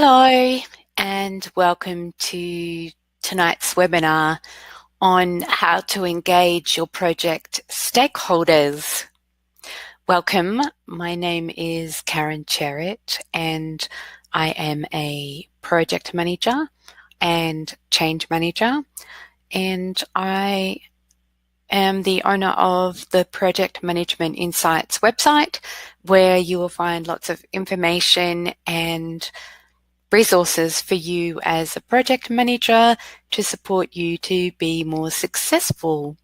Hello and welcome to tonight's webinar on how to engage your project stakeholders. Welcome, my name is Karen Cherrett and I am a project manager and change manager, and I am the owner of the Project Management Insights website, where you will find lots of information and resources for you as a project manager to support you to be more successful.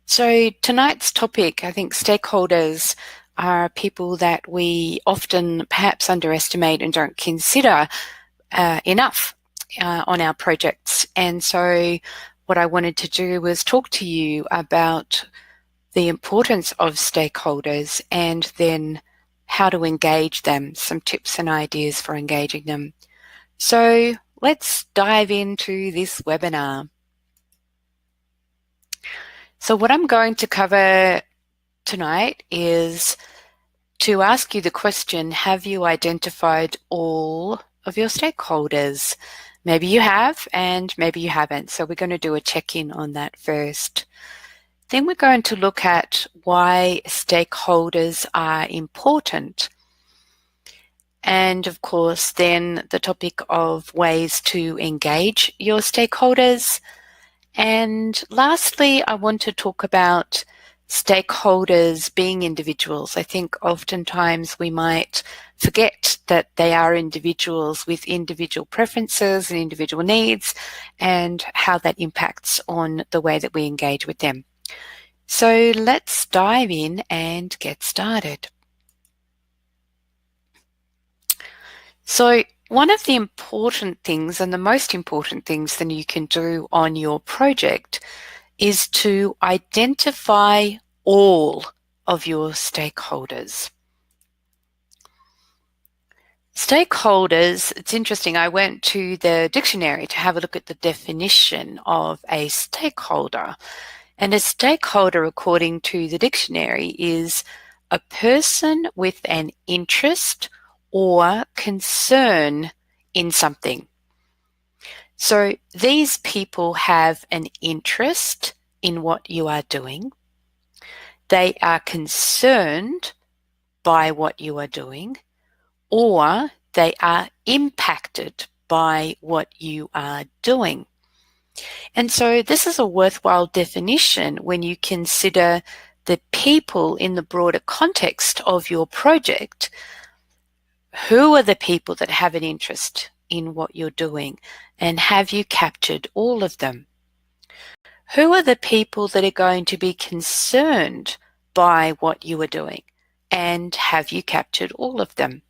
So tonight's topic, I think stakeholders are people that we often perhaps underestimate and don't consider enough on our projects. And so what I wanted to do was talk to you about the importance of stakeholders and then how to engage them, some tips and ideas for engaging them. So let's dive into this webinar. So what I'm going to cover tonight is to ask you the question, have you identified all of your stakeholders? Maybe you have and maybe you haven't. So we're going to do a check-in on that first. Then we're going to look at why stakeholders are important. And of course, then the topic of ways to engage your stakeholders. And lastly, I want to talk about stakeholders being individuals. I think oftentimes we might forget that they are individuals with individual preferences and individual needs, and how that impacts on the way that we engage with them. So let's dive in and get started. So one of the important things, and the most important things that you can do on your project, is to identify all of your stakeholders. Stakeholders, it's interesting, I went to the dictionary to have a look at the definition of a stakeholder. And a stakeholder, according to the dictionary, is a person with an interest or concern in something. So these people have an interest in what you are doing. They are concerned by what you are doing, or they are impacted by what you are doing. And so this is a worthwhile definition when you consider the people in the broader context of your project. Who are the people that have an interest in what you're doing, and have you captured all of them? Who are the people that are going to be concerned by what you are doing, and have you captured all of them?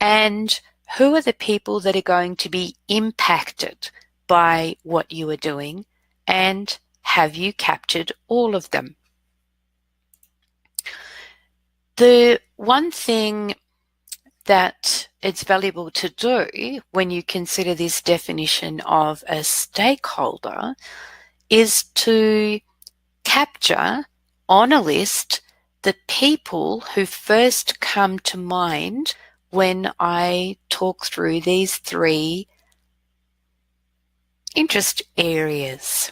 And who are the people that are going to be impacted by what you are doing, and have you captured all of them? The one thing that it's valuable to do when you consider this definition of a stakeholder is to capture on a list the people who first come to mind when I talk through these three interest areas.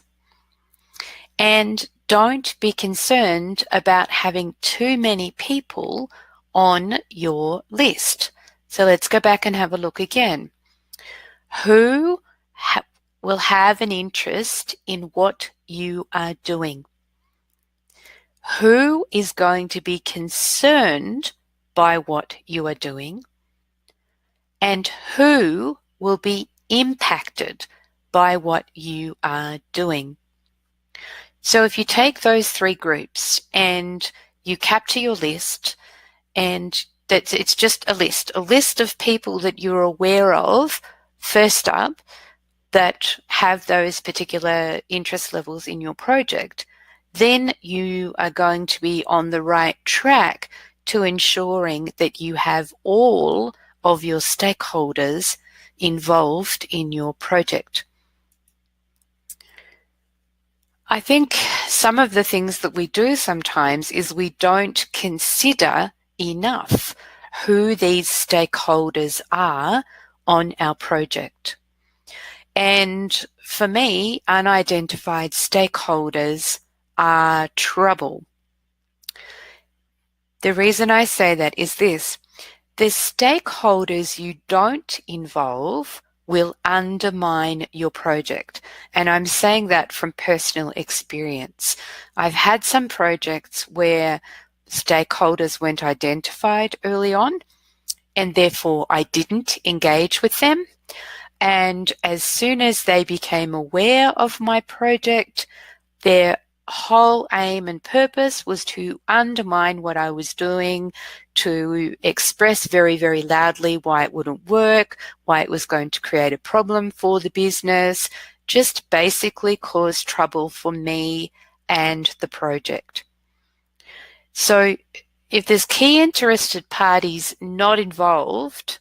And don't be concerned about having too many people on your list. So let's go back and have a look again. Who will have an interest in what you are doing? Who is going to be concerned by what you are doing? And who will be impacted by what you are doing? So if you take those three groups and you capture your list, and it's just a list of people that you're aware of, first up, that have those particular interest levels in your project, then you are going to be on the right track to ensuring that you have all of your stakeholders involved in your project. I think some of the things that we do sometimes is we don't consider enough who these stakeholders are on our project. And for me, unidentified stakeholders are trouble. The reason I say that is this: the stakeholders you don't involve will undermine your project. And I'm saying that from personal experience. I've had some projects where stakeholders weren't identified early on, and therefore I didn't engage with them. And as soon as they became aware of my project, their whole aim and purpose was to undermine what I was doing, to express very, very loudly why it wouldn't work, why it was going to create a problem for the business, just basically cause trouble for me and the project. So if there's key interested parties not involved,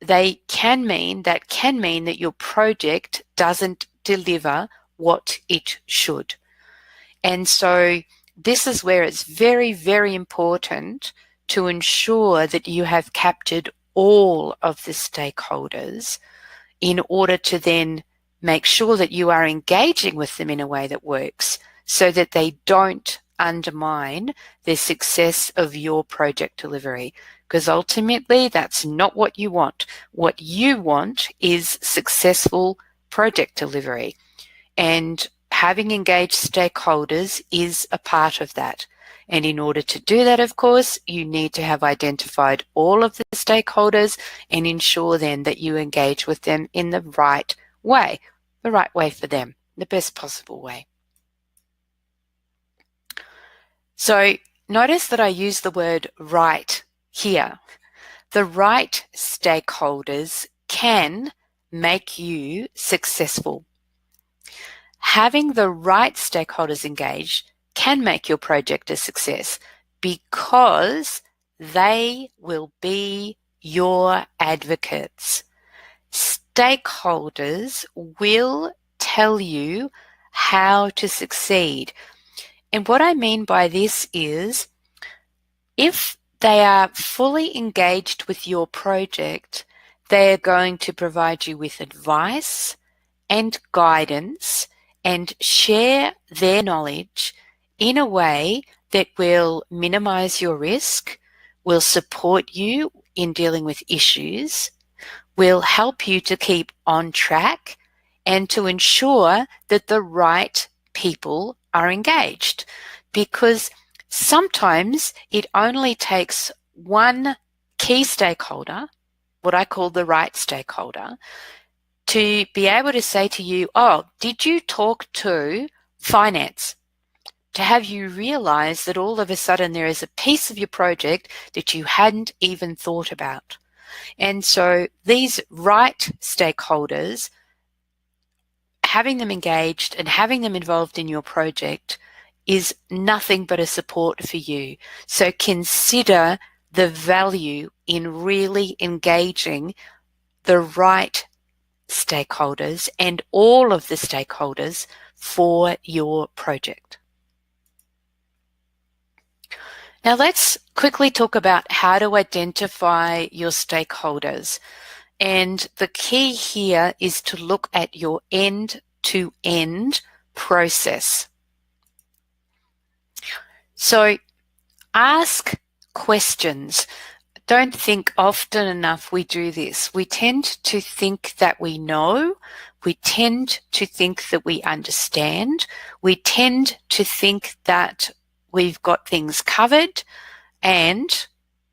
that can mean that your project doesn't deliver what it should. And so this is where it's very, very important to ensure that you have captured all of the stakeholders in order to then make sure that you are engaging with them in a way that works so that they don't undermine the success of your project delivery. Because ultimately, that's not what you want. What you want is successful project delivery. And having engaged stakeholders is a part of that. And in order to do that, of course, you need to have identified all of the stakeholders and ensure then that you engage with them in the right way for them, the best possible way. So notice that I use the word right here. The right stakeholders can make you successful. Having the right stakeholders engaged can make your project a success because they will be your advocates. Stakeholders will tell you how to succeed. And what I mean by this is, if they are fully engaged with your project, they are going to provide you with advice and guidance and share their knowledge in a way that will minimize your risk, will support you in dealing with issues, will help you to keep on track, and to ensure that the right people are engaged. Because sometimes it only takes one key stakeholder, what I call the right stakeholder, to be able to say to you, oh, did you talk to finance? To have you realize that all of a sudden there is a piece of your project that you hadn't even thought about. And so these right stakeholders, having them engaged and having them involved in your project is nothing but a support for you. So consider the value in really engaging the right stakeholders and all of the stakeholders for your project. Now let's quickly talk about how to identify your stakeholders. And the key here is to look at your end-to-end process. So ask questions. Don't think often enough we do this. We tend to think that we know. We tend to think that we understand. We tend to think that we've got things covered, and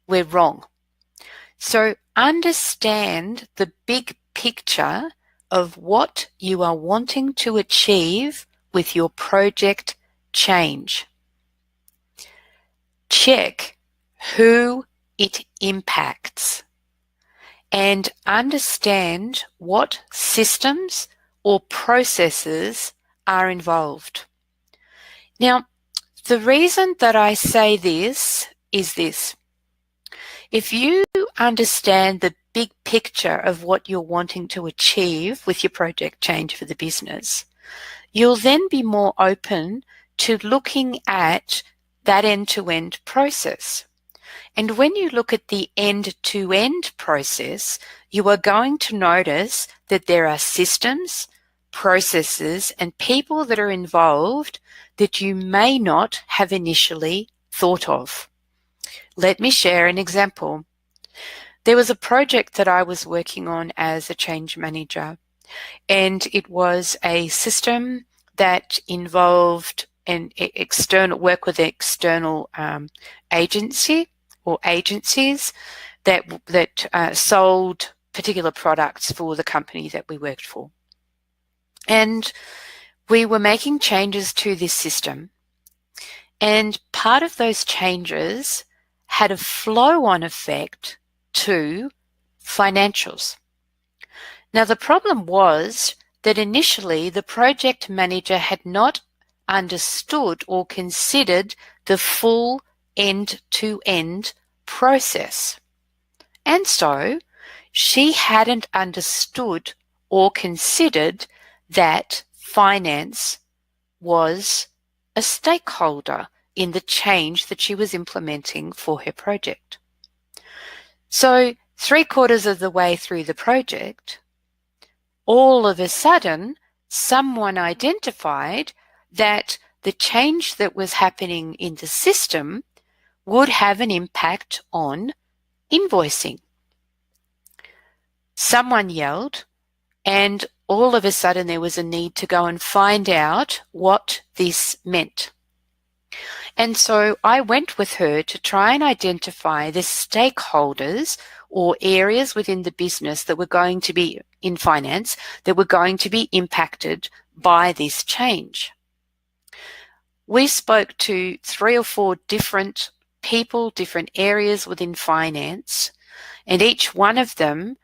we're wrong. So understand the big picture of what you are wanting to achieve with your project change. Check who it impacts and understand what systems or processes are involved. Now, the reason that I say this is this. If you understand the big picture of what you're wanting to achieve with your project change for the business, you'll then be more open to looking at that end-to-end process. And when you look at the end-to-end process, you are going to notice that there are systems, processes, and people that are involved that you may not have initially thought of. Let me share an example. There was a project that I was working on as a change manager, and it was a system that involved an external work with an external agency or agencies that sold particular products for the company that we worked for. And we were making changes to this system, and part of those changes had a flow-on effect to financials. Now, the problem was that initially the project manager had not understood or considered the full end-to-end process. And so she hadn't understood or considered that finance was a stakeholder in the change that she was implementing for her project. So 3/4 of the way through the project, all of a sudden, someone identified that the change that was happening in the system would have an impact on invoicing. Someone yelled, and all of a sudden there was a need to go and find out what this meant. And so I went with her to try and identify the stakeholders or areas within the business that were going to be in finance that were going to be impacted by this change. We spoke to 3 or 4 different people, different areas within finance, and each one of them,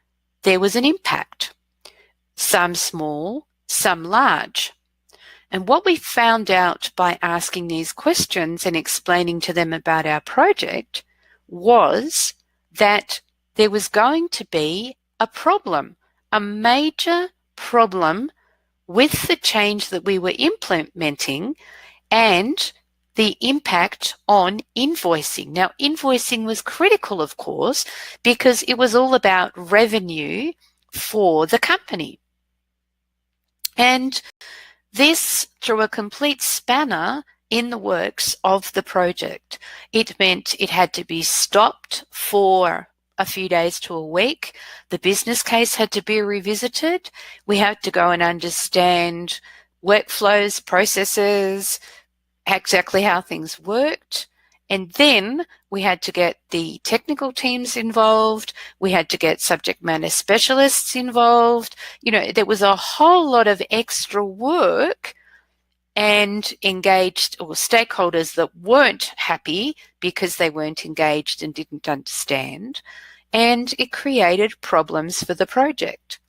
there was an impact. Some small, some large. And what we found out by asking these questions and explaining to them about our project was that there was going to be a problem, a major problem with the change that we were implementing and the impact on invoicing. Now, invoicing was critical, of course, because it was all about revenue for the company. And this threw a complete spanner in the works of the project. It meant it had to be stopped for a few days to a week. The business case had to be revisited. We had to go and understand workflows, processes, exactly how things worked. And then we had to get the technical teams involved. We had to get subject matter specialists involved. You know, there was a whole lot of extra work and engaged or stakeholders that weren't happy because they weren't engaged and didn't understand. And it created problems for the project.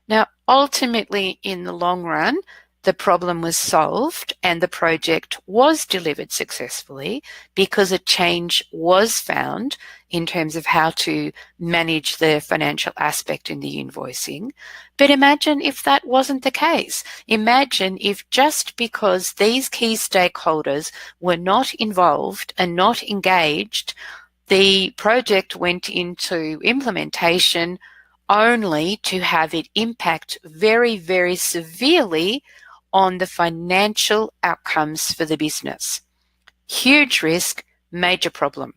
Now, ultimately, in the long run, the problem was solved and the project was delivered successfully because a change was found in terms of how to manage the financial aspect in the invoicing. But imagine if that wasn't the case. Imagine if just because these key stakeholders were not involved and not engaged, the project went into implementation only to have it impact very, very severely on the financial outcomes for the business. Huge risk, major problem.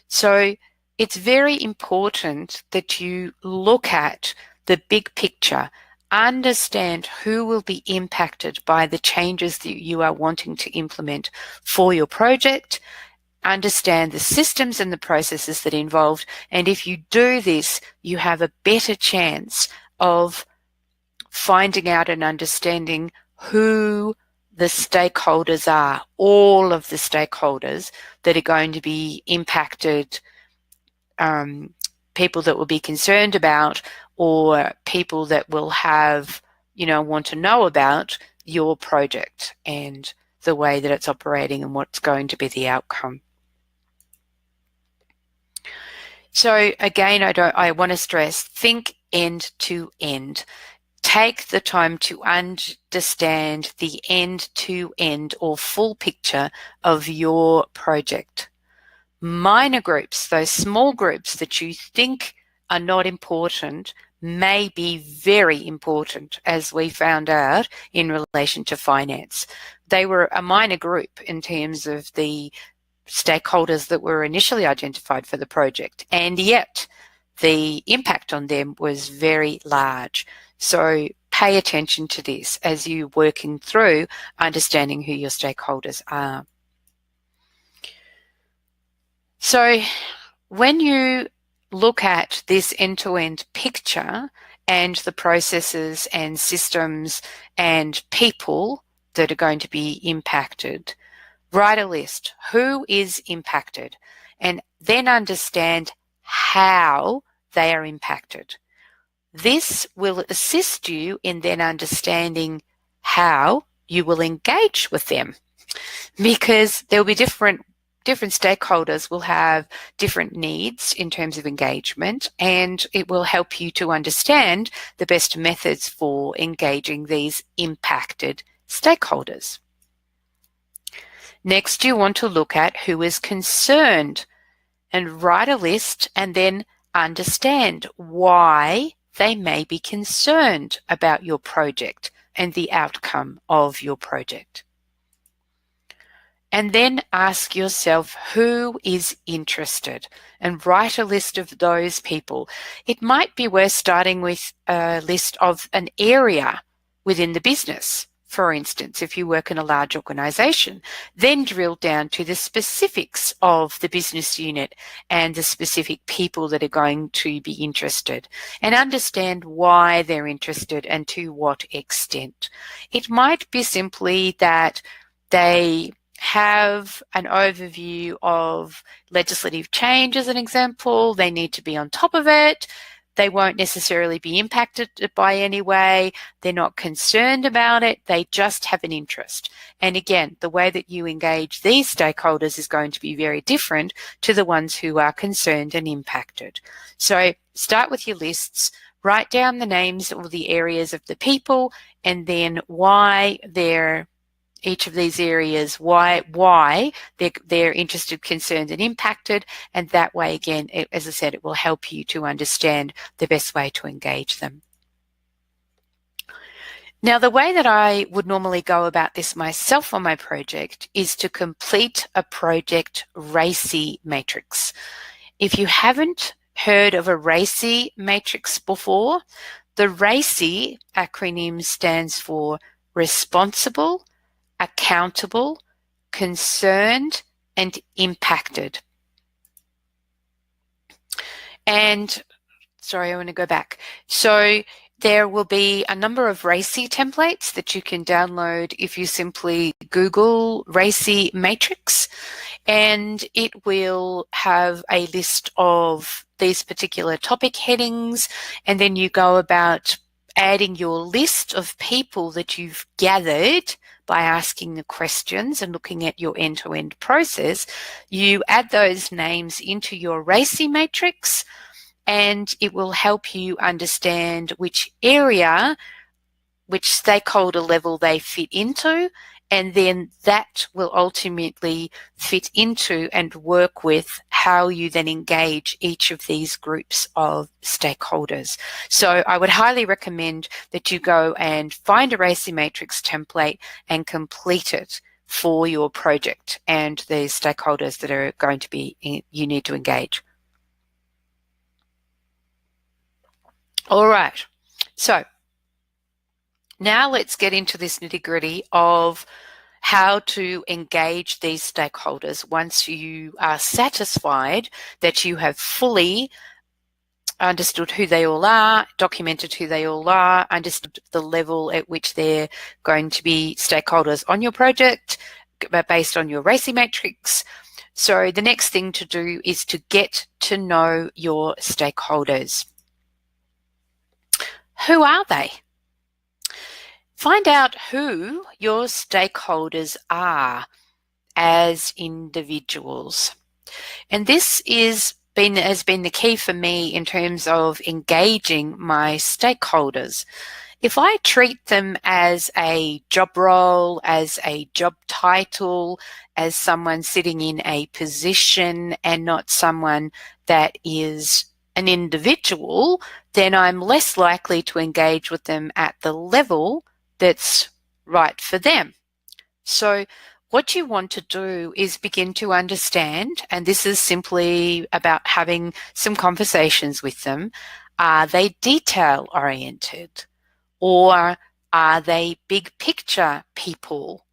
So it's very important that you look at the big picture, understand who will be impacted by the changes that you are wanting to implement for your project, understand the systems and the processes that are involved, and if you do this, you have a better chance of finding out and understanding who the stakeholders are, all of the stakeholders that are going to be impacted, people that will be concerned about, or people that will have, want to know about your project and the way that it's operating and what's going to be the outcome. So again, I want to stress, think end to end. Take the time to understand the end-to-end or full picture of your project. Minor groups, those small groups that you think are not important, may be very important, as we found out in relation to finance. They were a minor group in terms of the stakeholders that were initially identified for the project, and yet the impact on them was very large. So pay attention to this as you're working through understanding who your stakeholders are. So when you look at this end-to-end picture and the processes and systems and people that are going to be impacted, write a list. Who is impacted? And then understand how they are impacted. This will assist you in then understanding how you will engage with them, because there will be different stakeholders will have different needs in terms of engagement, and it will help you to understand the best methods for engaging these impacted stakeholders. Next, you want to look at who is concerned and write a list and then understand why they may be concerned about your project and the outcome of your project. And then ask yourself who is interested and write a list of those people. It might be worth starting with a list of an area within the business. For instance, if you work in a large organization, then drill down to the specifics of the business unit and the specific people that are going to be interested, and understand why they're interested and to what extent. It might be simply that they have an overview of legislative change, as an example. They need to be on top of it. They won't necessarily be impacted by any way. They're not concerned about it. They just have an interest. And again, the way that you engage these stakeholders is going to be very different to the ones who are concerned and impacted. So start with your lists, write down the names or the areas of the people, and then why they're each of these areas, why they're interested, concerned, and impacted. And that way, again, as I said, it will help you to understand the best way to engage them. Now, the way that I would normally go about this myself on my project is to complete a Project RACI matrix. If you haven't heard of a RACI matrix before, the RACI acronym stands for responsible, accountable, concerned, and impacted. And sorry, I want to go back. So there will be a number of RACI templates that you can download if you simply Google RACI matrix, and it will have a list of these particular topic headings, and then you go about adding your list of people that you've gathered by asking the questions and looking at your end-to-end process. You add those names into your RACI matrix, and it will help you understand which area, which stakeholder level they fit into, and then that will ultimately fit into and work with how you then engage each of these groups of stakeholders. So I would highly recommend that you go and find a RACI matrix template and complete it for your project and the stakeholders that are going to be you need to engage. All right, so now let's get into this nitty-gritty of how to engage these stakeholders once you are satisfied that you have fully understood who they all are, documented who they all are, understood the level at which they're going to be stakeholders on your project based on your RACI matrix. So the next thing to do is to get to know your stakeholders. Who are they? Find out who your stakeholders are as individuals. And this has been the key for me in terms of engaging my stakeholders. If I treat them as a job role, as a job title, as someone sitting in a position and not someone that is an individual, then I'm less likely to engage with them at the level that's right for them. So what you want to do is begin to understand, and this is simply about having some conversations with them. Are they detail oriented? Or are they big picture people?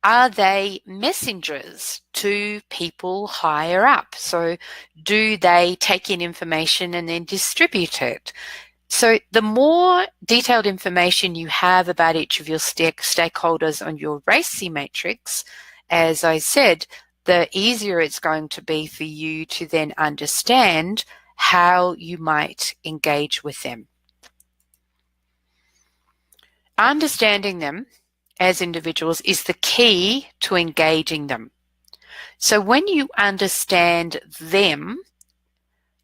Are they messengers to people higher up? So do they take in information and then distribute it? So the more detailed information you have about each of your stakeholders on your RACI matrix, as I said, the easier it's going to be for you to then understand how you might engage with them. Understanding them as individuals is the key to engaging them. So when you understand them,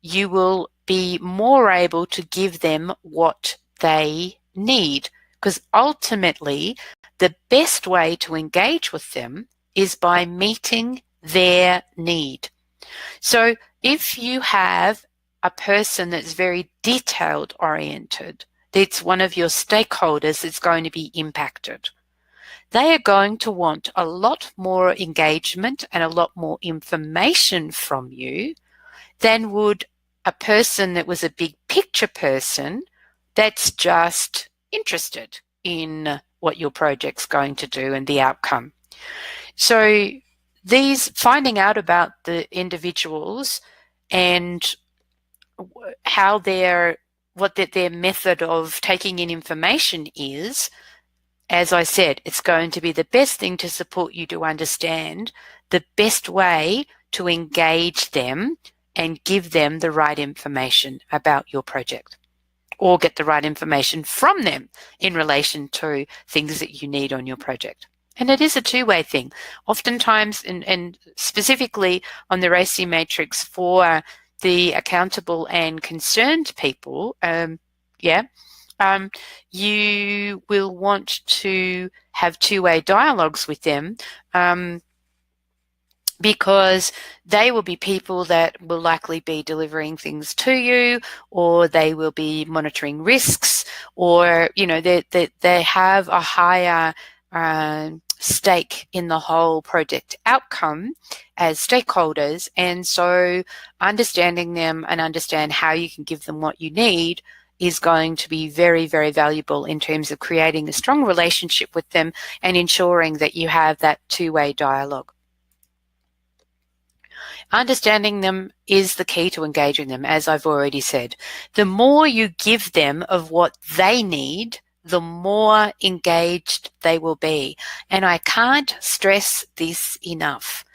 you will be more able to give them what they need, because ultimately the best way to engage with them is by meeting their need. So if you have a person that's very detailed oriented, that's one of your stakeholders that's going to be impacted, they are going to want a lot more engagement and a lot more information from you than would a person that was a big picture person that's just interested in what your project's going to do and the outcome. So these finding out about the individuals and how what their method of taking in information is, as I said, it's going to be the best thing to support you to understand the best way to engage them and give them the right information about your project, or get the right information from them in relation to things that you need on your project. And it is a two-way thing. Oftentimes, and specifically on the RACI matrix for the accountable and concerned people, you will want to have two-way dialogues with them, because they will be people that will likely be delivering things to you, or they will be monitoring risks, or they have a higher stake in the whole project outcome as stakeholders. And so understanding them and understand how you can give them what you need is going to be very, very valuable in terms of creating a strong relationship with them and ensuring that you have that two-way dialogue. Understanding them is the key to engaging them, as I've already said. The more you give them of what they need, the more engaged they will be. And I can't stress this enough.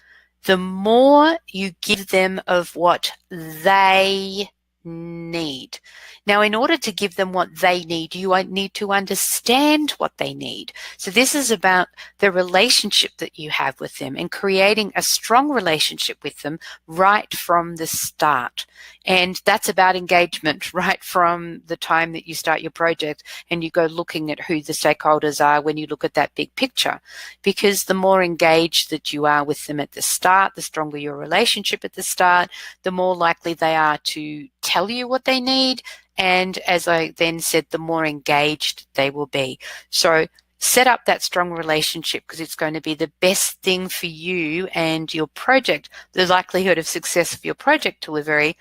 The more you give them of what they need. Now, in order to give them what they need, you need to understand what they need. So this is about the relationship that you have with them and creating a strong relationship with them right from the start. And that's about engagement right from the time that you start your project and you go looking at who the stakeholders are when you look at that big picture. Because the more engaged that you are with them at the start, the stronger your relationship at the start, the more likely they are to tell you what they need. And as I then said, the more engaged they will be. So set up that strong relationship, because it's going to be the best thing for you and your project, the likelihood of success of your project delivery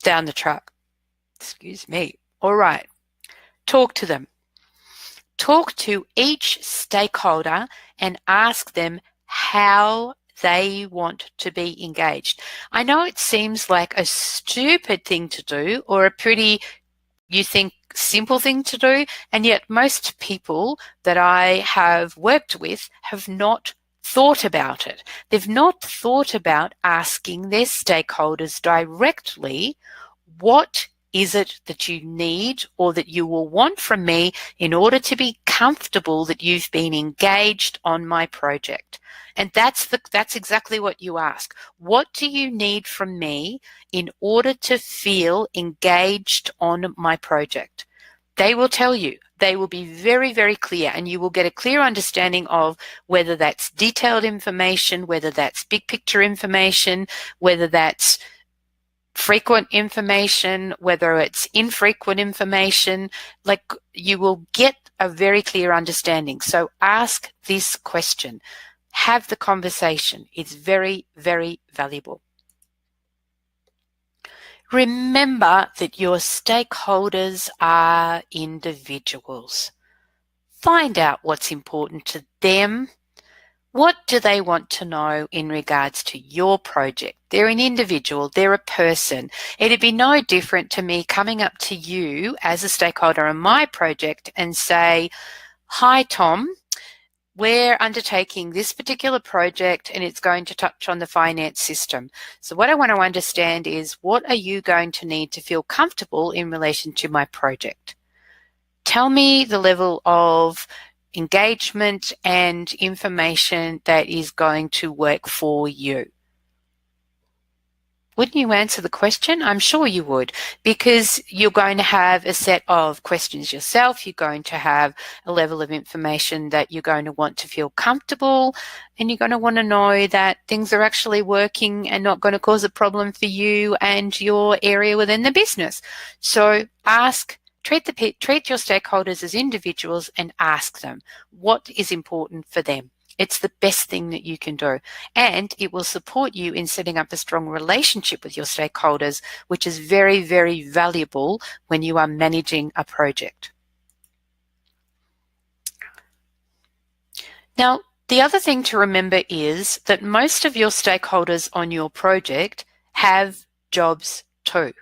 down the track. Excuse me. All right. Talk to them. Talk to each stakeholder and ask them how they want to be engaged. I know it seems like a stupid thing to do, or a pretty, you think, simple thing to do, and yet most people that I have worked with have not thought about it. They've not thought about asking their stakeholders directly, what is it that you need or that you will want from me in order to be comfortable that you've been engaged on my project? And that's exactly what you ask. What do you need from me in order to feel engaged on my project? They will tell you. They will be very, very clear, and you will get a clear understanding of whether that's detailed information, whether that's big picture information, whether that's frequent information, whether it's infrequent information. Like, you will get a very clear understanding. So ask this question. Have the conversation. It's very, very valuable. Remember that your stakeholders are individuals. Find out what's important to them. What do they want to know in regards to your project? They're an individual, they're a person. It'd be no different to me coming up to you as a stakeholder in my project and say, "Hi, Tom, we're undertaking this particular project and it's going to touch on the finance system. So what I want to understand is, what are you going to need to feel comfortable in relation to my project? Tell me the level of engagement and information that is going to work for you." Wouldn't you answer the question? I'm sure you would, because you're going to have a set of questions yourself. You're going to have a level of information that you're going to want to feel comfortable, and you're going to want to know that things are actually working and not going to cause a problem for you and your area within the business. So treat your stakeholders as individuals and ask them what is important for them. It's the best thing that you can do, and it will support you in setting up a strong relationship with your stakeholders, which is very, very valuable when you are managing a project. Now, the other thing to remember is that most of your stakeholders on your project have jobs too.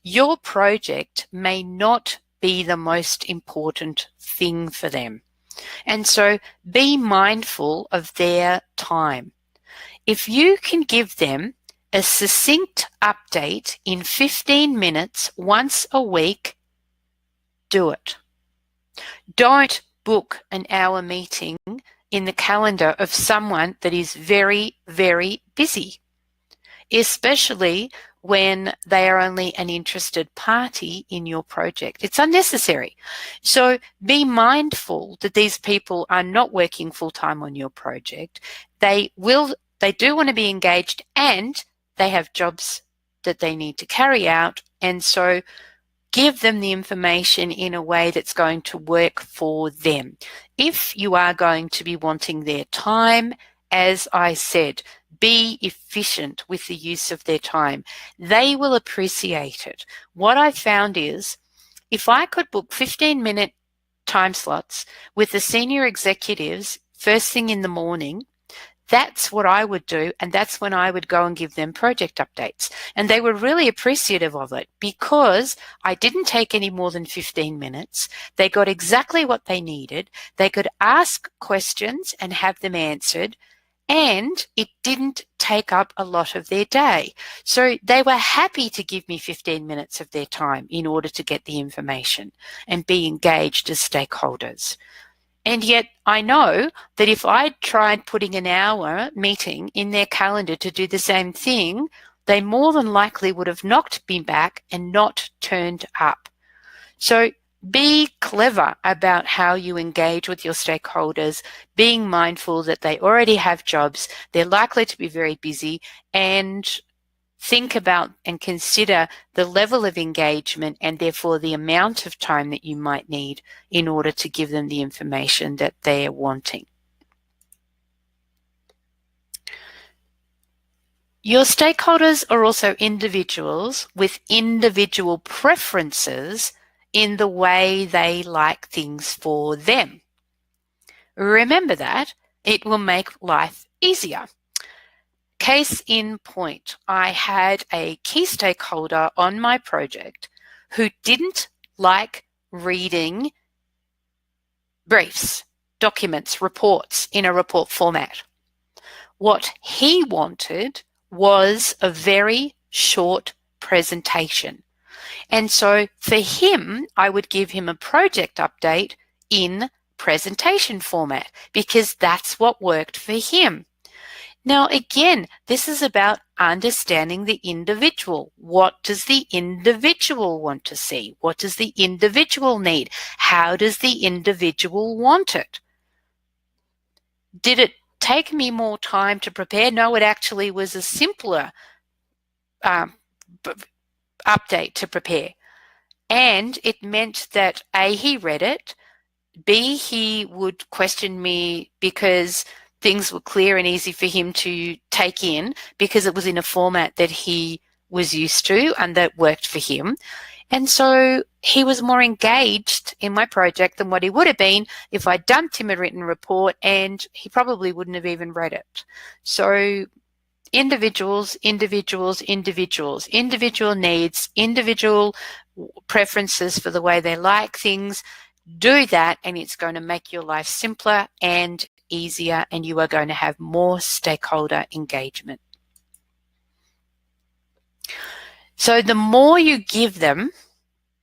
Your project may not be the most important thing for them. And so be mindful of their time. If you can give them a succinct update in 15 minutes once a week, do it. Don't book an hour meeting in the calendar of someone that is very, very busy, especially when they are only an interested party in your project. It's unnecessary. So be mindful that these people are not working full-time on your project. They do want to be engaged, and they have jobs that they need to carry out. And so give them the information in a way that's going to work for them. If you are going to be wanting their time, as I said, be efficient with the use of their time. They will appreciate it. What I found is, if I could book 15-minute time slots with the senior executives first thing in the morning, that's what I would do, and that's when I would go and give them project updates. And they were really appreciative of it because I didn't take any more than 15 minutes. They got exactly what they needed. They could ask questions and have them answered, and it didn't take up a lot of their day. So they were happy to give me 15 minutes of their time in order to get the information and be engaged as stakeholders. And yet I know that if I'd tried putting an hour meeting in their calendar to do the same thing, they more than likely would have knocked me back and not turned up. So be clever about how you engage with your stakeholders, being mindful that they already have jobs, they're likely to be very busy, and think about and consider the level of engagement and therefore the amount of time that you might need in order to give them the information that they're wanting. Your stakeholders are also individuals with individual preferences in the way they like things for them. Remember that. It will make life easier. Case in point, I had a key stakeholder on my project who didn't like reading briefs, documents, reports in a report format. What he wanted was a very short presentation. And so for him, I would give him a project update in presentation format because that's what worked for him. Now, again, this is about understanding the individual. What does the individual want to see? What does the individual need? How does the individual want it? Did it take me more time to prepare? No, it actually was a simpler um, update to prepare. And it meant that A, he read it, B, he would question me because things were clear and easy for him to take in because it was in a format that he was used to and that worked for him. And so he was more engaged in my project than what he would have been if I'd dumped him a written report, and he probably wouldn't have even read it. So individuals, individual needs, individual preferences for the way they like things. Do that, and it's going to make your life simpler and easier, and you are going to have more stakeholder engagement. So the more you give them,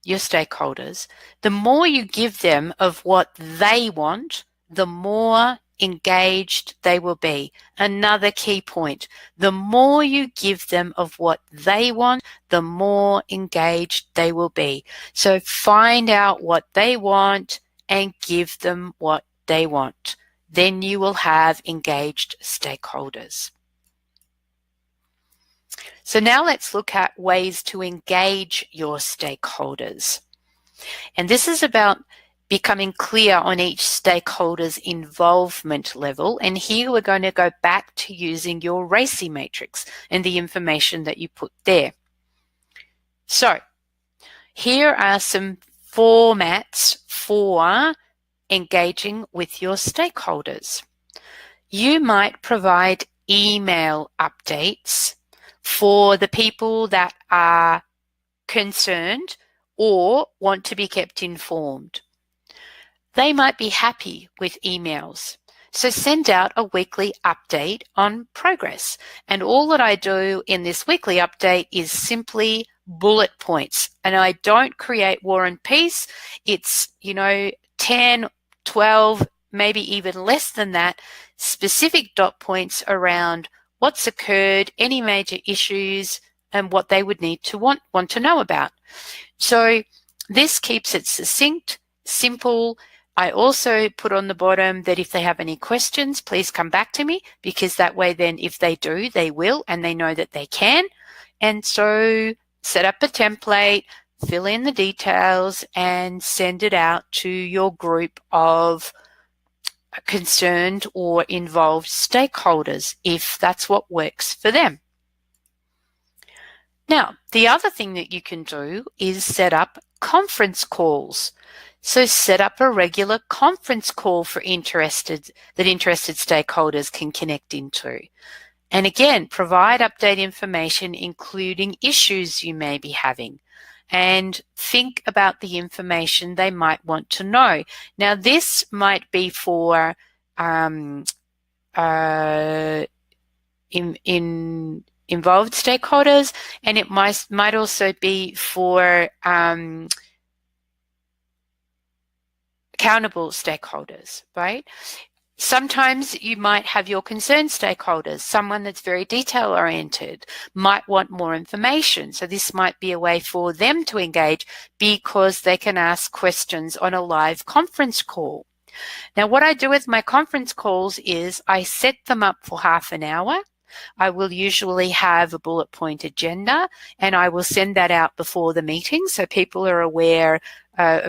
your stakeholders, the more you give them of what they want, the more engaged they will be. Another key point, the more you give them of what they want, the more engaged they will be. So find out what they want and give them what they want. Then you will have engaged stakeholders. So now let's look at ways to engage your stakeholders. And this is about becoming clear on each stakeholder's involvement level. And here we're going to go back to using your RACI matrix and the information that you put there. So here are some formats for engaging with your stakeholders. You might provide email updates for the people that are concerned or want to be kept informed. They might be happy with emails. So send out a weekly update on progress. And all that I do in this weekly update is simply bullet points. And I don't create war and peace. It's, 10, 12, maybe even less than that, specific dot points around what's occurred, any major issues, and what they would need to want to know about. So this keeps it succinct, simple. I also put on the bottom that if they have any questions, please come back to me, because that way then if they do, they will, and they know that they can. And so set up a template, fill in the details, and send it out to your group of concerned or involved stakeholders if that's what works for them. Now, the other thing that you can do is set up conference calls. So set up a regular conference call for interested stakeholders can connect into. And again, provide update information, including issues you may be having. And think about the information they might want to know. Now, this might be for involved stakeholders, and it might also be for accountable stakeholders, right? Sometimes you might have your concerned stakeholders, someone that's very detail oriented, might want more information. So this might be a way for them to engage because they can ask questions on a live conference call. Now, what I do with my conference calls is I set them up for half an hour. I will usually have a bullet point agenda, and I will send that out before the meeting so people are aware,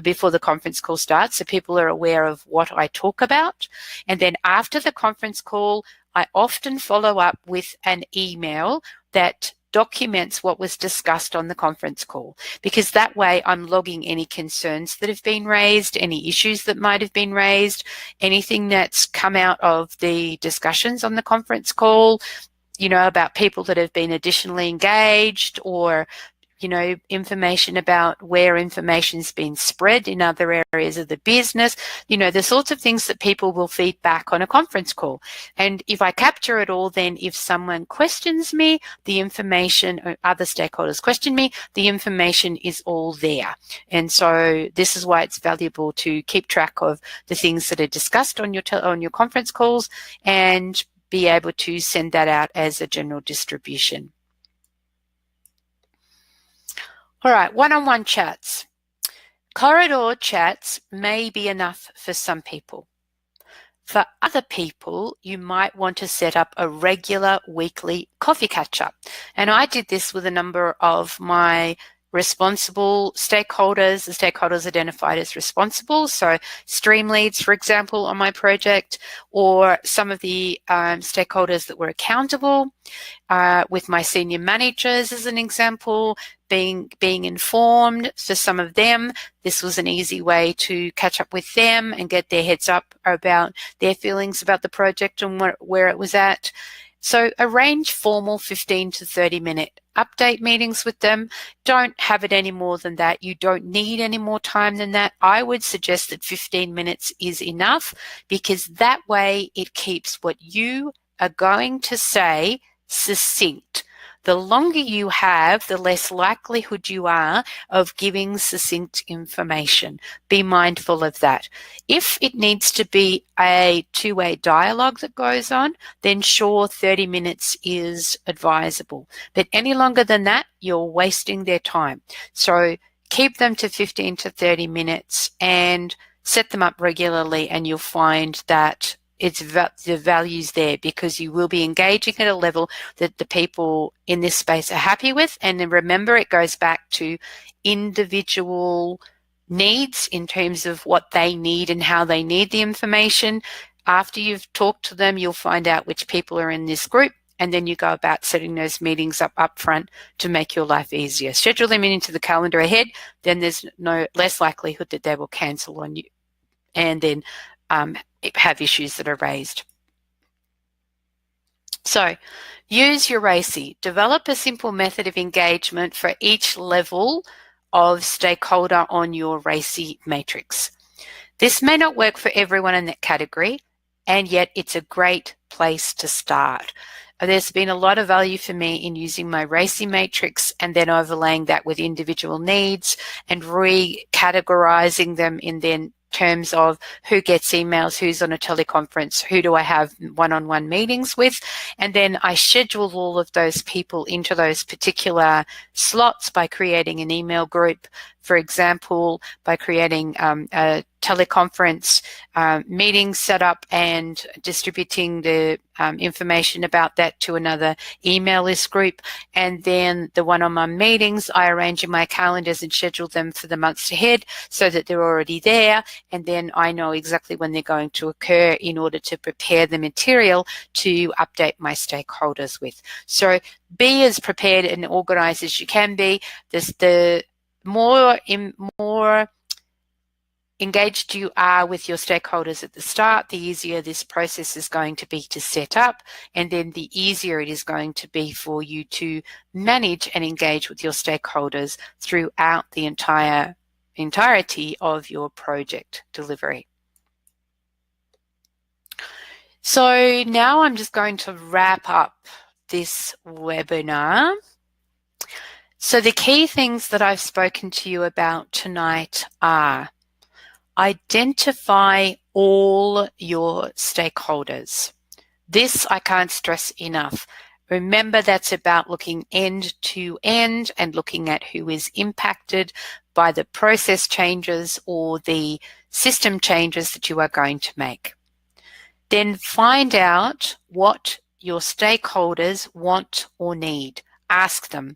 before the conference call starts, so people are aware of what I talk about. And then after the conference call, I often follow up with an email that documents what was discussed on the conference call, because that way I'm logging any concerns that have been raised, any issues that might have been raised, anything that's come out of the discussions on the conference call, about people that have been additionally engaged, or information about where information's been spread in other areas of the business, the sorts of things that people will feed back on a conference call. And if I capture it all, then if someone questions me, the information, or other stakeholders question me, the information is all there. And so this is why it's valuable to keep track of the things that are discussed on your conference calls, and be able to send that out as a general distribution. All right, one-on-one chats. Corridor chats may be enough for some people. For other people, you might want to set up a regular weekly coffee catch-up. And I did this with a number of my responsible stakeholders, the stakeholders identified as responsible, so stream leads, for example, on my project, or some of the stakeholders that were accountable, with my senior managers as an example, being informed. For some of them, this was an easy way to catch up with them and get their heads up about their feelings about the project and where it was at. So arrange formal 15 to 30 minute update meetings with them. Don't have it any more than that. You don't need any more time than that. I would suggest that 15 minutes is enough, because that way it keeps what you are going to say succinct. The longer you have, the less likelihood you are of giving succinct information. Be mindful of that. If it needs to be a two-way dialogue that goes on, then sure, 30 minutes is advisable. But any longer than that, you're wasting their time. So keep them to 15 to 30 minutes and set them up regularly, and you'll find that the value's there, because you will be engaging at a level that the people in this space are happy with. And then remember, it goes back to individual needs in terms of what they need and how they need the information. After you've talked to them, you'll find out which people are in this group, and then you go about setting those meetings up front to make your life easier. Schedule them into the calendar ahead, then there's less likelihood that they will cancel on you and then have issues that are raised. So use your RACI. Develop a simple method of engagement for each level of stakeholder on your RACI matrix. This may not work for everyone in that category, and yet it's a great place to start. There's been a lot of value for me in using my RACI matrix and then overlaying that with individual needs and recategorizing them in then terms of who gets emails, who's on a teleconference, who do I have one-on-one meetings with, and then I schedule all of those people into those particular slots by creating an email group, for example, by creating a teleconference meeting set up and distributing the information about that to another email list group. And then the one-on-one meetings, I arrange in my calendars and schedule them for the months ahead so that they're already there. And then I know exactly when they're going to occur in order to prepare the material to update my stakeholders with. So be as prepared and organized as you can be. The more engaged you are with your stakeholders at the start, the easier this process is going to be to set up, and then the easier it is going to be for you to manage and engage with your stakeholders throughout the entirety of your project delivery. So now I'm just going to wrap up this webinar. So the key things that I've spoken to you about tonight are: identify all your stakeholders. This I can't stress enough. Remember, that's about looking end to end and looking at who is impacted by the process changes or the system changes that you are going to make. Then find out what your stakeholders want or need. Ask them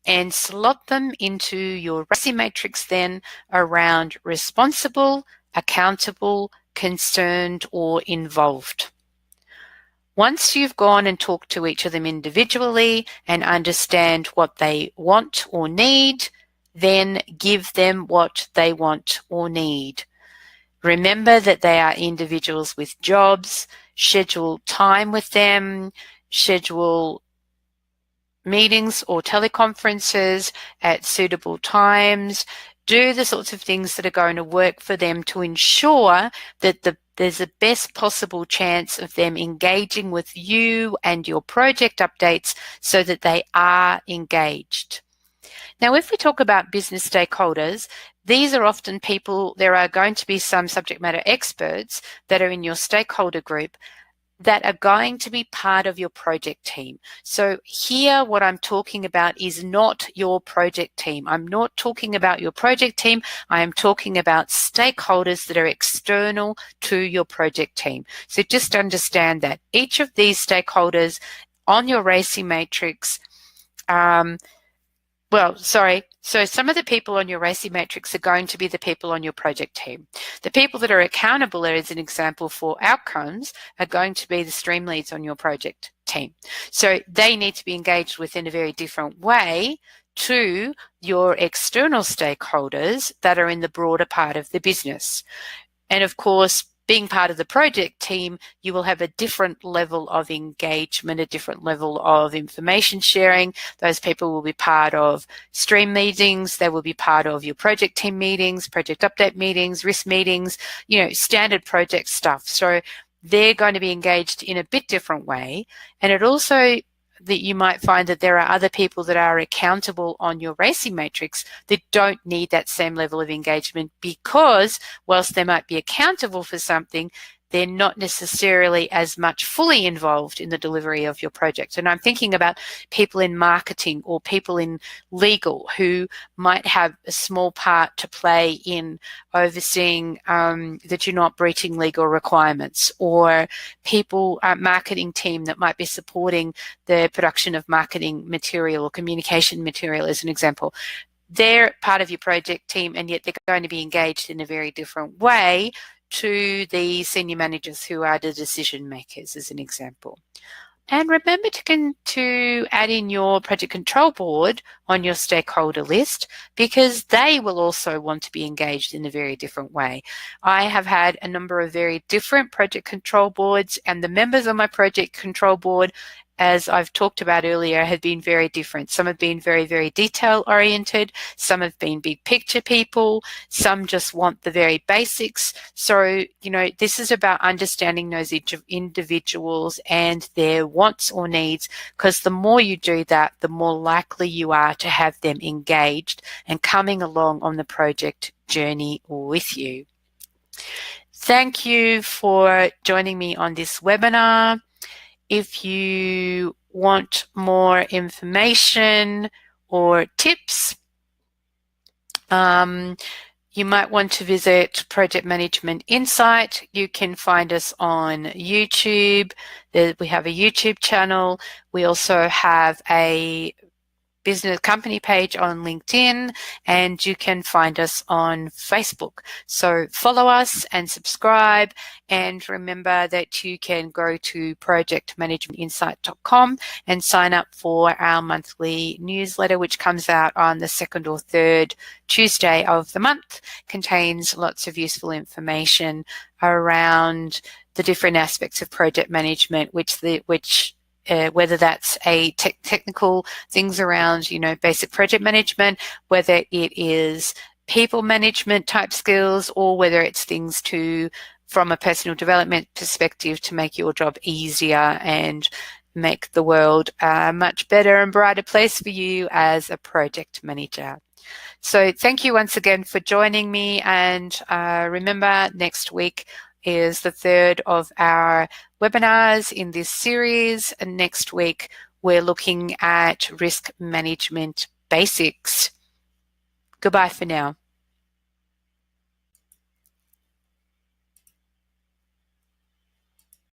and slot them into your RACI matrix then around responsible, accountable, concerned, or involved. Once you've gone and talked to each of them individually and understand what they want or need, then give them what they want or need. Remember that they are individuals with jobs. Schedule time with them. Schedule meetings or teleconferences at suitable times. Do the sorts of things that are going to work for them to ensure that there's the best possible chance of them engaging with you and your project updates so that they are engaged. Now, if we talk about business stakeholders, these are often people, there are going to be some subject matter experts that are in your stakeholder group. that are going to be part of your project team. So here, what I'm talking about is not your project team. I'm not talking about your project team. I am talking about stakeholders that are external to your project team. So just understand that each of these stakeholders on your RACI matrix, so some of the people on your RACI matrix are going to be the people on your project team. The people that are accountable, as an example, for outcomes are going to be the stream leads on your project team. So they need to be engaged with in a very different way to your external stakeholders that are in the broader part of the business. And of course, being part of the project team, you will have a different level of engagement, a different level of information sharing. Those people will be part of stream meetings. They will be part of your project team meetings, project update meetings, risk meetings, standard project stuff. So they're going to be engaged in a bit different way. And it also that you might find that there are other people that are accountable on your RACI matrix that don't need that same level of engagement, because whilst they might be accountable for something, they're not necessarily as much fully involved in the delivery of your project. And I'm thinking about people in marketing or people in legal who might have a small part to play in overseeing that you're not breaching legal requirements, or people, marketing team that might be supporting the production of marketing material or communication material, as an example. They're part of your project team, and yet they're going to be engaged in a very different way to the senior managers who are the decision makers, as an example. And remember to add in your project control board on your stakeholder list, because they will also want to be engaged in a very different way. I have had a number of very different project control boards, and the members on my project control board, as I've talked about earlier, have been very different. Some have been very, very detail oriented. Some have been big picture people. Some just want the very basics. So, this is about understanding those individuals and their wants or needs, because the more you do that, the more likely you are to have them engaged and coming along on the project journey with you. Thank you for joining me on this webinar. If you want more information or tips, you might want to visit Project Management Insight. You can find us on YouTube. We have a YouTube channel. We also have a business company page on LinkedIn, and you can find us on Facebook. So follow us and subscribe, and remember that you can go to projectmanagementinsight.com and sign up for our monthly newsletter, which comes out on the second or third Tuesday of the month. Contains lots of useful information around the different aspects of project management, whether that's technical things around, basic project management, whether it is people management type skills, or whether it's things from a personal development perspective to make your job easier and make the world a much better and brighter place for you as a project manager. So thank you once again for joining me, and remember, next week is the third of our webinars in this series, and next week we're looking at risk management basics. Goodbye for now.